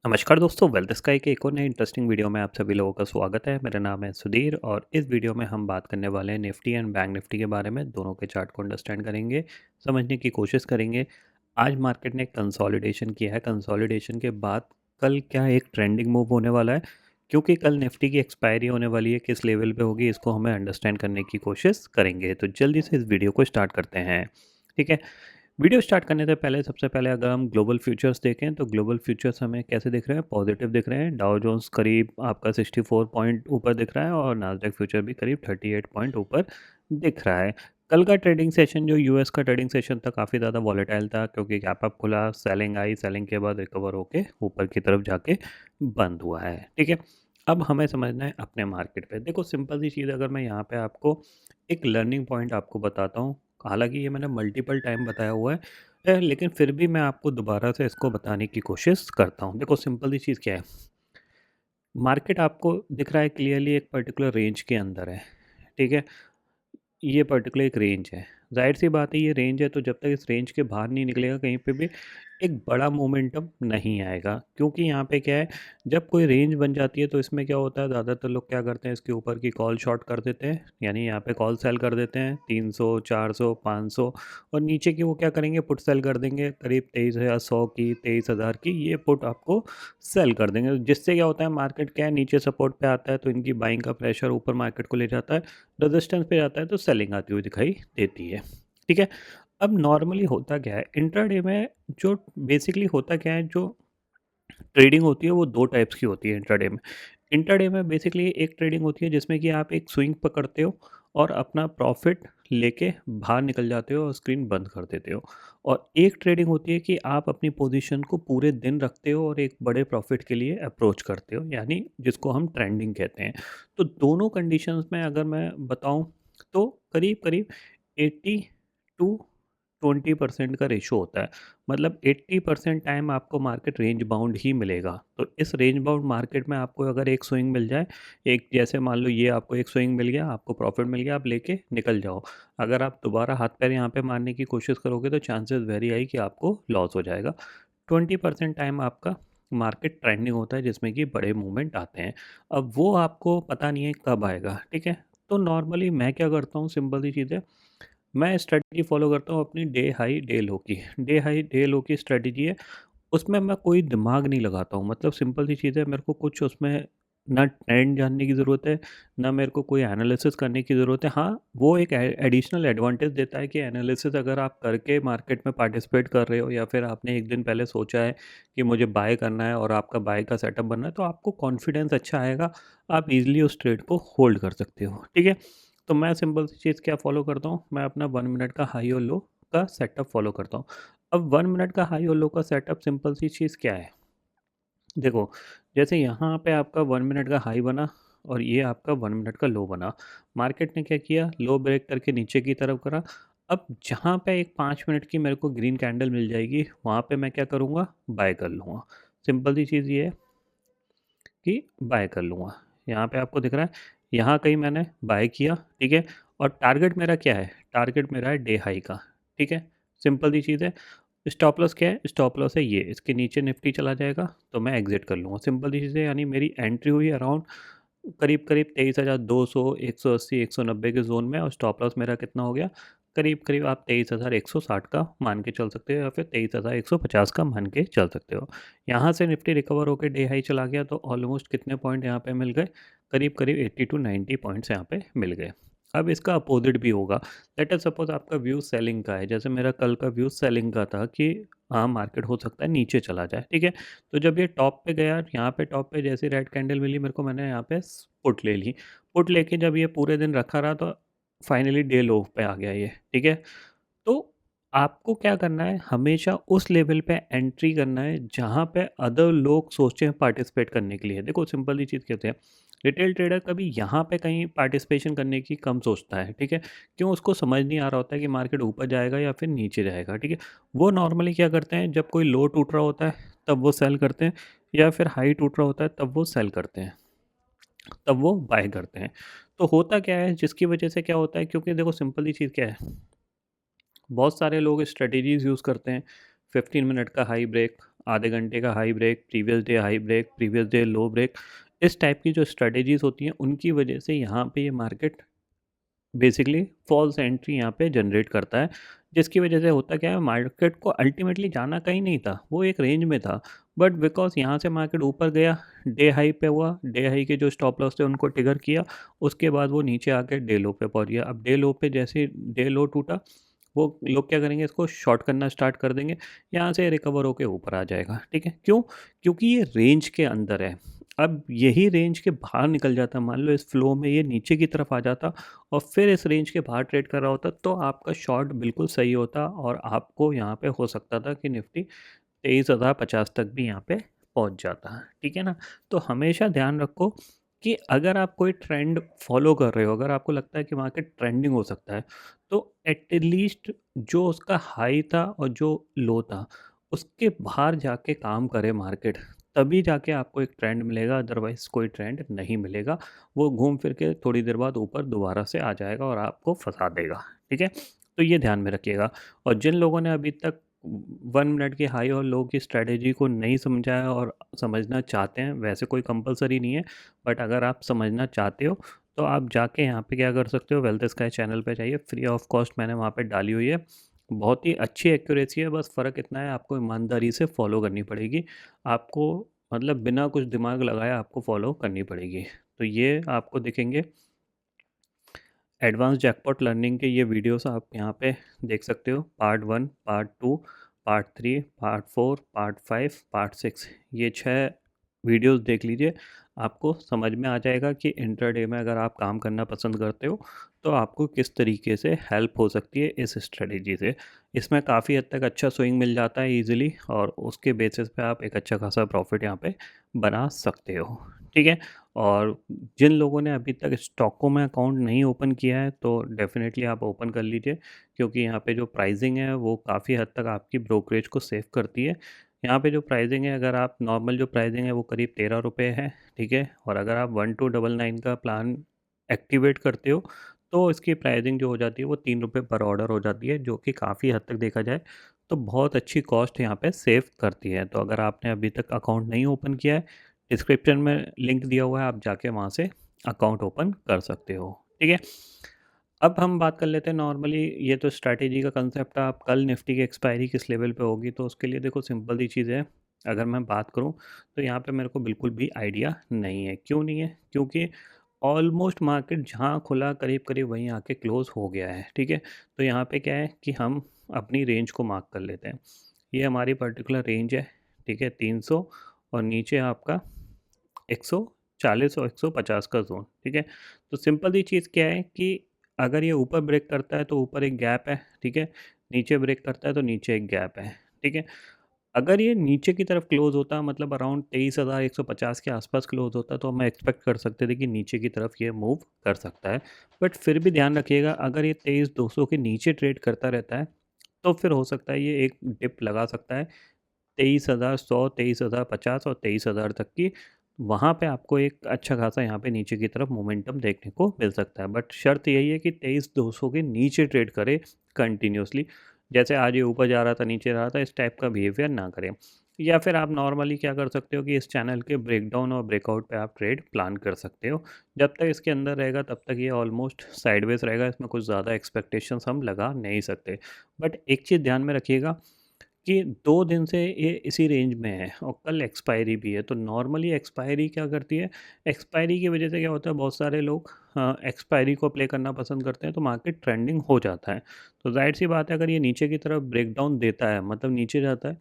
नमस्कार दोस्तों, wealth sky के एक और नए इंटरेस्टिंग वीडियो में आप सभी लोगों का स्वागत है। मेरा नाम है सुधीर और इस वीडियो में हम बात करने वाले हैं निफ्टी एंड बैंक निफ्टी के बारे में। दोनों के चार्ट को अंडरस्टैंड करेंगे, समझने की कोशिश करेंगे। आज मार्केट ने कंसोलिडेशन किया है। कंसोलिडेशन के बाद कल क्या एक ट्रेंडिंग मूव होने वाला है, क्योंकि कल निफ्टी की एक्सपायरी होने वाली है। किस लेवल पे होगी इसको हमें अंडरस्टैंड करने की कोशिश करेंगे। तो जल्दी से इस वीडियो को स्टार्ट करते हैं। ठीक है, वीडियो स्टार्ट करने से पहले सबसे पहले अगर हम ग्लोबल फ्यूचर्स देखें तो ग्लोबल फ्यूचर्स हमें कैसे दिख रहे हैं? पॉजिटिव दिख रहे हैं। डाउ जोन्स करीब आपका 64 पॉइंट ऊपर दिख रहा है और नास्डैक फ्यूचर भी करीब 38 पॉइंट ऊपर दिख रहा है। कल का ट्रेडिंग सेशन जो यूएस का ट्रेडिंग सेशन था काफ़ी ज़्यादा वॉलेटाइल था, क्योंकि गैप अप खुला, सेलिंग आई, सेलिंग के बाद रिकवर होके ऊपर की तरफ जाके बंद हुआ है। ठीक है, अब हमें समझना है अपने मार्केट पे। देखो सिंपल सी चीज़, अगर मैं यहाँ पे आपको एक लर्निंग पॉइंट आपको बताता हूँ, हालांकि ये मैंने मल्टीपल टाइम बताया हुआ है, लेकिन फिर भी मैं आपको दोबारा से इसको बताने की कोशिश करता हूँ। देखो सिंपल सी चीज़ क्या है, मार्केट आपको दिख रहा है क्लियरली एक पर्टिकुलर रेंज के अंदर है। ठीक है, ये पर्टिकुलर एक रेंज है। ज़ाहिर सी बात है ये रेंज है, तो जब तक इस रेंज के बाहर नहीं निकलेगा कहीं पे भी एक बड़ा मोमेंटम नहीं आएगा। क्योंकि यहाँ पे क्या है, जब कोई रेंज बन जाती है तो इसमें क्या होता है, ज़्यादातर लोग क्या करते हैं, इसके ऊपर की कॉल शॉर्ट कर देते हैं, यानी यहाँ पे कॉल सेल कर देते हैं 300, 400, 500, और नीचे की वो क्या करेंगे, पुट सेल कर देंगे करीब 23,100 की, 23,000 की, ये पुट आपको सेल कर देंगे। जिससे क्या होता है, मार्केट क्या है, नीचे सपोर्ट पे आता है तो इनकी बाइंग का प्रेशर ऊपर मार्केट को ले जाता है, रेजिस्टेंस पे जाता है तो सेलिंग आती हुई दिखाई देती है। ठीक है, अब नॉर्मली होता क्या है इंट्राडे में, जो बेसिकली होता क्या है, जो ट्रेडिंग होती है वो दो टाइप्स की होती है इंट्राडे में। इंट्राडे में बेसिकली एक ट्रेडिंग होती है जिसमें कि आप एक स्विंग पकड़ते हो और अपना प्रॉफिट लेके बाहर निकल जाते हो और स्क्रीन बंद कर देते हो। और एक ट्रेडिंग होती है कि आप अपनी पोजीशन को पूरे दिन रखते हो और एक बड़े प्रॉफिट के लिए अप्रोच करते हो, यानी जिसको हम ट्रेंडिंग कहते हैं। तो दोनों कंडीशंस में अगर मैं बताऊं तो करीब करीब 80 टू 20% का रेशो होता है। मतलब 80% टाइम आपको मार्केट रेंज बाउंड ही मिलेगा। तो इस रेंज बाउंड मार्केट में आपको अगर एक स्विंग मिल जाए, एक जैसे मान लो ये आपको एक स्विंग मिल गया, आपको प्रॉफिट मिल गया, आप लेके निकल जाओ। अगर आप दोबारा हाथ पैर यहाँ पे मारने की कोशिश करोगे तो चांसेस वेरी हाई कि आपको लॉस हो जाएगा। 20% टाइम आपका मार्केट ट्रेंडिंग होता है जिसमें कि बड़े मूवमेंट आते हैं। अब वो आपको पता नहीं है कब आएगा। ठीक है, तो नॉर्मली मैं क्या करता हूँ, सिंपल सी चीज़ है, मैं स्ट्रेटजी फॉलो करता हूँ अपनी डे हाई डे लो की। डे हाई डे लो की स्ट्रेटजी है, उसमें मैं कोई दिमाग नहीं लगाता हूँ। मतलब सिंपल सी चीज़ है, मेरे को कुछ उसमें ना ट्रेंड जानने की ज़रूरत है, ना मेरे को कोई एनालिसिस करने की ज़रूरत है। हाँ, वो एक एडिशनल एडवांटेज देता है कि एनालिसिस अगर आप करके मार्केट में पार्टिसिपेट कर रहे हो, या फिर आपने एक दिन पहले सोचा है कि मुझे बाय करना है और आपका बाय का सेटअप बनना है, तो आपको कॉन्फिडेंस अच्छा आएगा, आप इजीली उस ट्रेड को होल्ड कर सकते हो। ठीक है, तो मैं सिंपल सी चीज़ क्या फॉलो करता हूँ, मैं अपना 1 मिनट का हाई और लो का सेटअप फॉलो करता हूँ। अब 1 मिनट का हाई और लो का सेटअप सिंपल सी चीज़ क्या है, देखो जैसे यहाँ पे आपका 1 मिनट का हाई बना और ये आपका 1 मिनट का लो बना। मार्केट ने क्या किया, लो ब्रेक करके नीचे की तरफ करा। अब जहाँ पे एक 5 मिनट की मेरे को ग्रीन कैंडल मिल जाएगी, वहाँ पे मैं क्या करूँगा, बाय कर लूँगा। सिंपल सी चीज़ ये है कि बाय कर लूँगा। यहाँ पे आपको दिख रहा है, यहाँ कहीं मैंने बाय किया। ठीक है, और टारगेट मेरा क्या है, टारगेट मेरा है डे हाई का। ठीक है, सिंपल सी चीज़ है। स्टॉप लॉस क्या है, स्टॉप लॉस है ये, इसके नीचे निफ्टी चला जाएगा तो मैं एग्जिट कर लूँगा। सिंपल सी चीज़ है, यानी मेरी एंट्री हुई अराउंड करीब करीब 23,200, 180, 190 के जोन में, और स्टॉप लॉस मेरा कितना हो गया, करीब करीब आप 23,160 का मान के चल सकते हो, या फिर 23,150 का मान के चल सकते हो। यहाँ से निफ्टी रिकवर होकर डे हाई चला गया तो ऑलमोस्ट कितने पॉइंट यहाँ पे मिल गए, करीब करीब 80 टू 90 पॉइंट्स यहाँ पे मिल गए। अब इसका अपोजिट भी होगा। लेट अस सपोज आपका व्यू सेलिंग का है, जैसे मेरा कल का व्यू सेलिंग का था कि हाँ मार्केट हो सकता है नीचे चला जाए। ठीक है, तो जब ये टॉप पे गया, यहाँ पे टॉप पे जैसे रेड कैंडल मिली मेरे को, मैंने यहाँ पे पुट ले ली। पुट लेके जब ये पूरे दिन रखा रहा तो फाइनली डे लो पे आ गया ये। ठीक है, तो आपको क्या करना है, हमेशा उस लेवल पे एंट्री करना है जहाँ पे अदर लोग सोचते हैं पार्टिसिपेट करने के लिए। देखो सिंपल ही चीज़ कहते हैं, रिटेल ट्रेडर कभी यहाँ पे कहीं पार्टिसिपेशन करने की कम सोचता है। ठीक है, क्यों, उसको समझ नहीं आ रहा होता है कि मार्केट ऊपर जाएगा या फिर नीचे जाएगा। ठीक है, वो नॉर्मली क्या करते हैं, जब कोई लो टूट रहा होता है तब वो सेल करते हैं, या फिर हाई टूट रहा होता है तब वो सेल करते हैं, तब वो बाय करते हैं। तो होता क्या है, जिसकी वजह से क्या होता है, क्योंकि देखो सिंपल ही चीज़ क्या है, बहुत सारे लोग स्ट्रेटेजीज यूज़ करते हैं। 15 मिनट का हाई ब्रेक, आधे घंटे का high break, previous day high break, previous day low break, इस टाइप की जो स्ट्रेटेजीज़ होती हैं उनकी वजह से यहाँ पे ये मार्केट बेसिकली फॉल्स एंट्री यहाँ पे जनरेट करता है, जिसकी वजह से होता क्या है, मार्केट को अल्टीमेटली जाना कहीं नहीं था, वो एक रेंज में था, बट बिकॉज यहाँ से मार्केट ऊपर गया, डे हाई पे हुआ, डे हाई के जो स्टॉप लॉस थे उनको ट्रिगर किया, उसके बाद वो नीचे आके डे लो पे पहुँच गया। अब डे लो पे जैसे डे लो टूटा, वो लोग क्या करेंगे, इसको शॉर्ट करना स्टार्ट कर देंगे, यहाँ से रिकवर होके ऊपर आ जाएगा। ठीक है, क्यों? क्योंकि ये रेंज के अंदर है। अब यही रेंज के बाहर निकल जाता, मान लो इस फ्लो में ये नीचे की तरफ आ जाता और फिर इस रेंज के बाहर ट्रेड कर रहा होता, तो आपका शॉर्ट बिल्कुल सही होता और आपको यहाँ पे हो सकता था कि निफ्टी 23,050 तक भी यहाँ पे पहुँच जाता। ठीक है ना? तो हमेशा ध्यान रखो कि अगर आप कोई ट्रेंड फॉलो कर रहे हो, अगर आपको लगता है कि मार्केट ट्रेंडिंग हो सकता है, तो एटलीस्ट जो उसका हाई था और जो लो था, उसके बाहर जाके काम करे मार्केट, तभी जाके आपको एक ट्रेंड मिलेगा, अदरवाइज़ कोई ट्रेंड नहीं मिलेगा। वो घूम फिर के थोड़ी देर बाद ऊपर दोबारा से आ जाएगा और आपको फँसा देगा। ठीक है? तो ये ध्यान में रखिएगा। और जिन लोगों ने अभी तक 1 मिनट की हाई और लो की स्ट्रैटेजी को नहीं समझा है और समझना चाहते हैं, वैसे कोई कंपल्सरी नहीं है, बट अगर आप समझना चाहते हो तो आप जाके यहाँ पे क्या कर सकते हो, वेल्थ स्काई चैनल पे जाइए, फ्री ऑफ कॉस्ट मैंने वहाँ पे डाली हुई है। बहुत ही अच्छी एक्यूरेसी है, बस फ़र्क इतना है आपको ईमानदारी से फॉलो करनी पड़ेगी। आपको मतलब बिना कुछ दिमाग लगाए आपको फॉलो करनी पड़ेगी। तो ये आपको दिखेंगे एडवांस जैकपॉट लर्निंग के ये वीडियोस आप यहाँ पे देख सकते हो, part 1, part 2, part 3, part 4, part 5, part 6, ये 6 वीडियोस देख लीजिए। आपको समझ में आ जाएगा कि इंट्राडे में अगर आप काम करना पसंद करते हो तो आपको किस तरीके से हेल्प हो सकती है इस स्ट्रेटेजी से। इसमें काफ़ी हद तक अच्छा स्विंग मिल जाता है ईजिली और उसके बेसिस पे आप एक अच्छा खासा प्रॉफिट यहाँ पे बना सकते हो। ठीक है? और जिन लोगों ने अभी तक स्टॉकों में अकाउंट नहीं ओपन किया है तो डेफ़िनेटली आप ओपन कर लीजिए, क्योंकि यहाँ पे जो प्राइसिंग है वो काफ़ी हद तक आपकी ब्रोकरेज को सेव करती है। यहाँ पे जो प्राइसिंग है, अगर आप नॉर्मल जो प्राइसिंग है वो करीब 13 रुपये है। ठीक है? और अगर आप 1299 का प्लान एक्टिवेट करते हो तो इसकी प्राइसिंग जो हो जाती है वो 3 रुपये पर ऑर्डर हो जाती है, जो कि काफ़ी हद तक देखा जाए तो बहुत अच्छी कॉस्ट यहाँ पे सेव करती है। तो अगर आपने अभी तक अकाउंट नहीं ओपन किया है, डिस्क्रिप्शन में लिंक दिया हुआ है, आप जाके वहाँ से अकाउंट ओपन कर सकते हो। ठीक है? अब हम बात कर लेते हैं नॉर्मली, ये तो स्ट्रैटेजी का कंसेप्ट था। अब कल निफ्टी की एक्सपायरी किस लेवल पे होगी, तो उसके लिए देखो सिंपल सी चीज़ है। अगर मैं बात करूँ तो यहाँ पे मेरे को बिल्कुल भी आइडिया नहीं है। क्यों नहीं है? क्योंकि ऑलमोस्ट मार्केट जहाँ खुला करीब-करीब वहीं आके क्लोज़ हो गया है। ठीक है? तो यहाँ पे क्या है कि हम अपनी रेंज को मार्क कर लेते हैं। ये हमारी पर्टिकुलर रेंज है। ठीक है? 300 और नीचे आपका 140 और 150 का ज़ोन। ठीक है? तो सिंपल सी चीज़ क्या है कि अगर ये ऊपर ब्रेक करता है तो ऊपर एक गैप है। ठीक है? नीचे ब्रेक करता है तो नीचे एक गैप है। ठीक है? अगर ये नीचे की तरफ क्लोज़ होता, मतलब अराउंड 23,150 के आसपास क्लोज़ होता, तो हम एक्सपेक्ट कर सकते थे कि नीचे की तरफ ये मूव कर सकता है। बट फिर भी ध्यान रखिएगा, अगर ये 23,200 के नीचे ट्रेड करता रहता है तो फिर हो सकता है ये एक डिप लगा सकता है 23,100, 23,050 और 23,000 तक की। वहाँ पे आपको एक अच्छा खासा यहाँ पे नीचे की तरफ मोमेंटम देखने को मिल सकता है, बट शर्त यही है कि 23,200 के नीचे ट्रेड करे कंटिन्यूसली। जैसे आज ये ऊपर जा रहा था नीचे जा रहा था, इस टाइप का बिहेवियर ना करें। या फिर आप नॉर्मली क्या कर सकते हो कि इस चैनल के ब्रेकडाउन और ब्रेकआउट पे आप ट्रेड प्लान कर सकते हो। जब तक इसके अंदर रहेगा तब तक ये ऑलमोस्ट साइडवेज रहेगा, इसमें कुछ ज़्यादा एक्सपेक्टेशंस हम लगा नहीं सकते। बट एक चीज़ ध्यान में रखिएगा कि 2 दिन से ये इसी रेंज में है और कल एक्सपायरी भी है। तो नॉर्मली एक्सपायरी क्या करती है, एक्सपायरी की वजह से क्या होता है, बहुत सारे लोग एक्सपायरी को प्ले करना पसंद करते हैं तो मार्केट ट्रेंडिंग हो जाता है। तो ज़ाहिर-सी बात है, अगर ये नीचे की तरफ ब्रेकडाउन देता है, मतलब नीचे जाता है,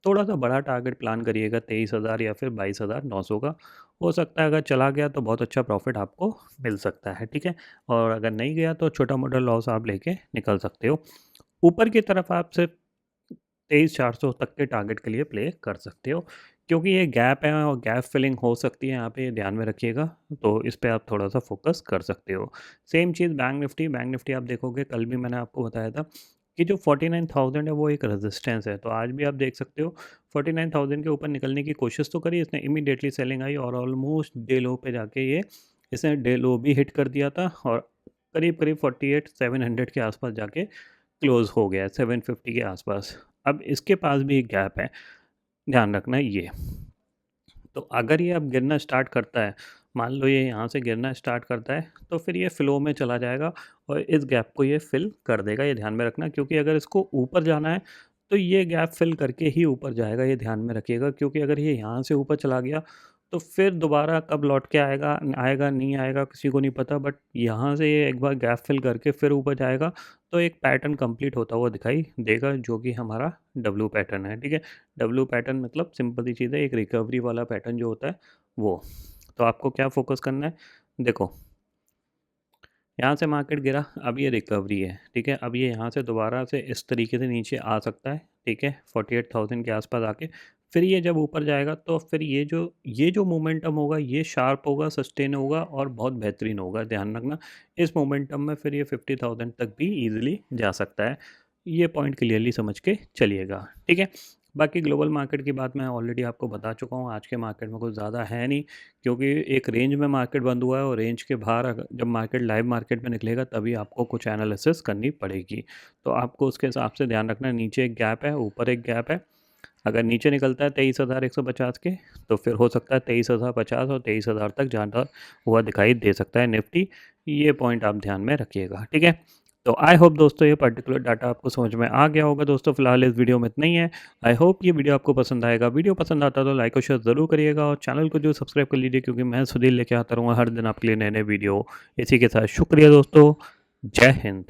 थोड़ा-सा बड़ा टारगेट प्लान करिएगा 23,000 या फिर 22,900 का। हो सकता है अगर चला गया तो बहुत अच्छा प्रॉफ़िट आपको मिल सकता है। ठीक है? और अगर नहीं गया तो छोटा-मोटा लॉस आप लेके निकल सकते हो। ऊपर की तरफ आप सिर्फ 23,400 तक के टारगेट के लिए प्ले कर सकते हो, क्योंकि ये गैप है और गैप फिलिंग हो सकती है यहाँ पे, ध्यान में रखिएगा। तो इस पे आप थोड़ा सा फोकस कर सकते हो। सेम चीज़ बैंक निफ्टी आप देखोगे, कल भी मैंने आपको बताया था कि जो 49,000 है वो एक रेजिस्टेंस है। तो आज भी आप देख सकते हो 49,000 के ऊपर निकलने की कोशिश तो करी इसने, इमीडिएटली सेलिंग आई और ऑलमोस्ट डे लो पे जाके ये इसने डे लो भी हिट कर दिया था और करीब करीब 48,700 के आसपास जाके क्लोज़ हो गया है, 750 के आसपास। अब इसके पास भी एक गैप है। ध्यान रखना ये। तो अगर ये अब गिरना स्टार्ट करता है, मान लो ये यहाँ से गिरना स्टार्ट करता है, तो फिर ये फ़्लो में चला जाएगा और इस गैप को ये फ़िल कर देगा, ये ध्यान में रखना। क्योंकि अगर इसको ऊपर जाना है तो ये गैप फ़िल करके ही ऊपर जाएगा, ये ध्यान में रखिएगा। क्योंकि अगर ये यहाँ से ऊपर चला गया तो फिर दोबारा कब लौट के आएगा, आएगा नहीं आएगा किसी को नहीं पता, बट यहाँ से ये एक बार गैप फ़िल करके फिर ऊपर जाएगा तो एक पैटर्न कंप्लीट होता हुआ दिखाई देगा, जो कि हमारा डब्ल्यू पैटर्न है, ठीक है। डब्ल्यू पैटर्न मतलब सिंपल सी चीज़ है, एक रिकवरी वाला पैटर्न जो होता है वो। तो आपको क्या फोकस करना है, देखो यहाँ से मार्केट गिरा, अब ये रिकवरी है, ठीक है। अब ये यहाँ से दोबारा से इस तरीके से नीचे आ सकता है, ठीक है, 48,000 के आसपास आके फिर ये जब ऊपर जाएगा तो फिर ये जो मोमेंटम होगा ये शार्प होगा, सस्टेन होगा और बहुत बेहतरीन होगा, ध्यान रखना। इस मोमेंटम में फिर ये 50,000 तक भी ईजिली जा सकता है, ये पॉइंट क्लियरली समझ के चलिएगा, ठीक है। बाकी ग्लोबल मार्केट की बात मैं ऑलरेडी आपको बता चुका हूँ, आज के मार्केट में कुछ ज़्यादा है नहीं, क्योंकि एक रेंज में मार्केट बंद हुआ है और रेंज के बाहर जब मार्केट लाइव मार्केट में निकलेगा तभी आपको कुछ एनालिसिस करनी पड़ेगी। तो आपको उसके हिसाब से ध्यान रखना है, नीचे एक गैप है, ऊपर एक गैप है। अगर नीचे निकलता है 23,150 के तो फिर हो सकता है 23,050 और 23,000 तक जाता हुआ दिखाई दे सकता है निफ्टी। ये पॉइंट आप ध्यान में रखिएगा, ठीक है। तो आई होप दोस्तों ये पर्टिकुलर डाटा आपको समझ में आ गया होगा। दोस्तों फिलहाल इस वीडियो में इतना ही है। आई होप ये वीडियो आपको पसंद आएगा। वीडियो पसंद आता तो लाइक और शेयर ज़रूर करिएगा और चैनल को जो सब्सक्राइब कर लीजिए, क्योंकि मैं सुधीर लेके आता रहूँगा हर दिन आपके लिए नए नए वीडियो। इसी के साथ शुक्रिया दोस्तों, जय हिंद।